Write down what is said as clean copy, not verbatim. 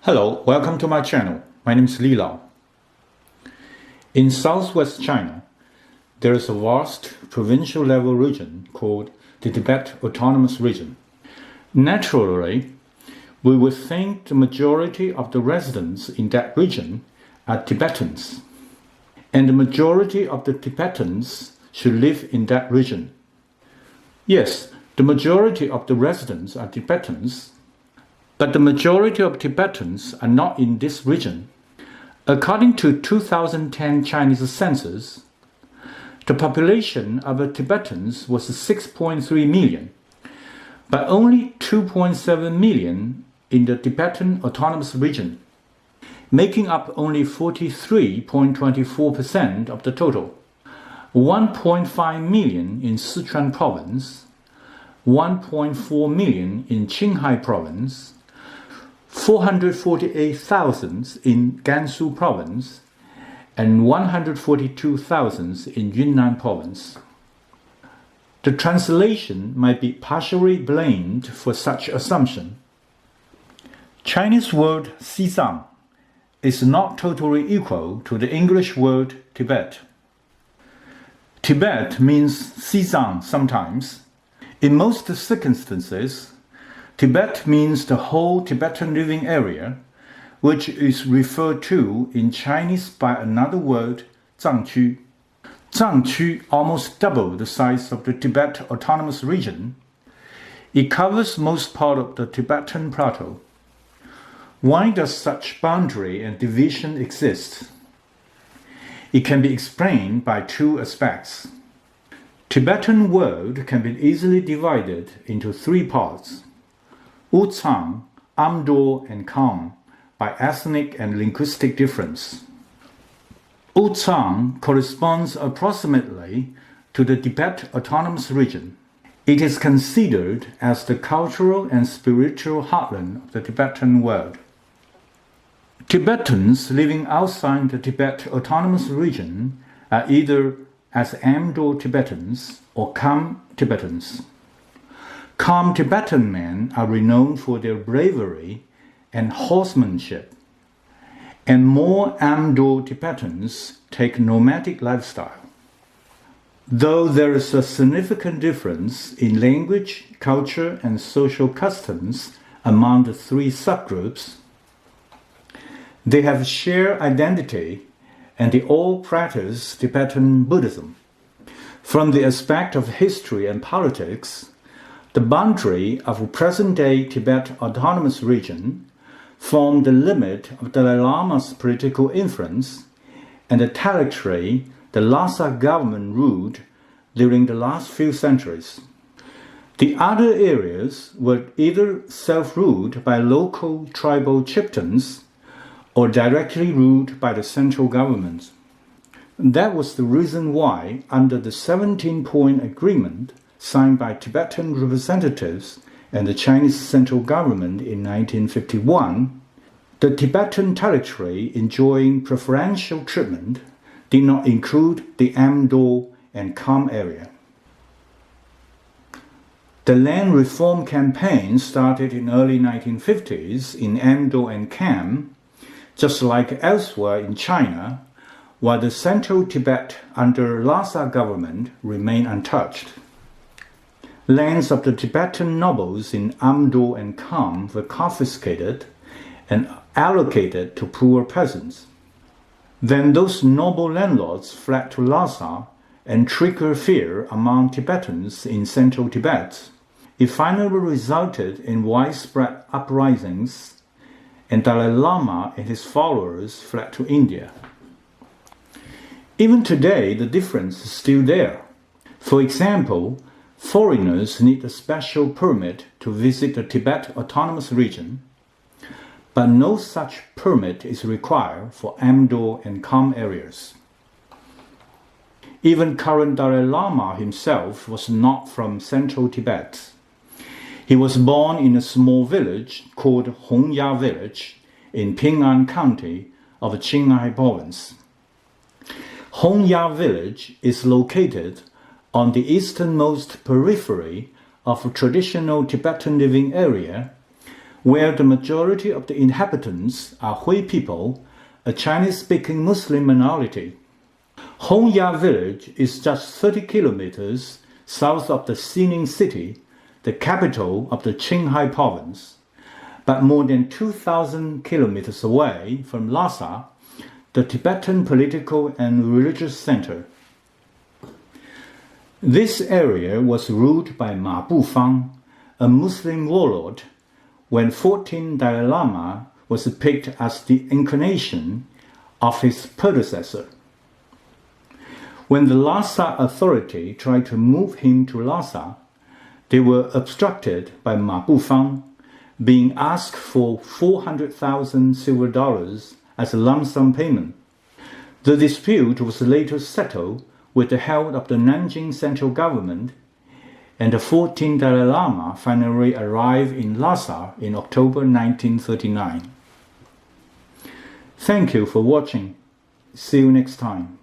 Hello, welcome to my channel. My name is Li Lao. In southwest China, there is a vast provincial level region called the Tibet Autonomous Region. Naturally, we would think the majority of the residents in that region are Tibetans, and the majority of the Tibetans should live in that region. Yes, the majority of the residents are Tibetans, but the majority of Tibetans are not in this region. According to 2010 Chinese census, the population of the Tibetans was 6.3 million, but only 2.7 million in the Tibetan Autonomous Region, making up only 43.24% of the total. 1.5 million in Sichuan Province, 1.4 million in Qinghai Province, 448,000 in Gansu Province, and 142,000 in Yunnan Province. The translation might be partially blamed for such assumption. Chinese word Xizang is not totally equal to the English word Tibet. Tibet means Xizang sometimes. In most circumstances, Tibet means the whole Tibetan living area, which is referred to in Chinese by another word, Zangqu. Zangqu almost double the size of the Tibet Autonomous Region. It covers most part of the Tibetan Plateau. Why does such boundary and division exist? It can be explained by two aspects. Tibetan world can be easily divided into three parts: Wuzang, Amdo, and Kam, by ethnic and linguistic difference. Wuzang corresponds approximately to the Tibet Autonomous Region. It is considered as the cultural and spiritual heartland of the Tibetan world. Tibetans living outside the Tibet Autonomous Region are either as Amdo Tibetans or Kam Tibetans. Kam Tibetan men are renowned for their bravery and horsemanship, and more Amdo Tibetans take nomadic lifestyle. Though there is a significant difference in language, culture, and social customs among the three subgroups, they have shared identity and they all practice Tibetan Buddhism. From the aspect of history and politics, the boundary of present-day Tibet Autonomous Region form the limit of Dalai Lama's political influence and the territory the Lhasa government ruled during the last few centuries. The other areas were either self-ruled by local tribal chieftains or directly ruled by the central government. That was the reason why, under the 17-point agreement signed by Tibetan representatives and the Chinese central government in 1951, the Tibetan territory enjoying preferential treatment did not include the Amdo and Kam area. The land reform campaign started in early 1950s in Amdo and Kam, just like elsewhere in China, while the central Tibet under Lhasa government remained untouched. Lands of the Tibetan nobles in Amdo and Kam were confiscated and allocated to poor peasants. Then those noble landlords fled to Lhasa and triggered fear among Tibetans in central Tibet. It finally resulted in widespread uprisings, and Dalai Lama and his followers fled to India. Even today, the difference is still there. For example, foreigners need a special permit to visit the Tibet Autonomous Region, but no such permit is required for Amdo and Kam areas. Even current Dalai Lama himself was not from central Tibet. He was born in a small village called Hongya Village in Ping'an County of Qinghai Province. Hongya Village is located on the easternmost periphery of a traditional Tibetan living area where the majority of the inhabitants are Hui people, a Chinese-speaking Muslim minority. Hongya village is just 30 kilometers south of the Xining city, the capital of the Qinghai province, but more than 2,000 kilometers away from Lhasa, the Tibetan political and religious center. This area was ruled by Ma Bufang, a Muslim warlord, when 14th Dalai Lama was picked as the incarnation of his predecessor. When the Lhasa authority tried to move him to Lhasa, they were obstructed by Ma Bufang, being asked for 400,000 silver dollars as a lump sum payment. The dispute was later settled with the help of the Nanjing central government, and the 14th Dalai Lama finally arrived in Lhasa in October 1939. Thank you for watching. See you next time.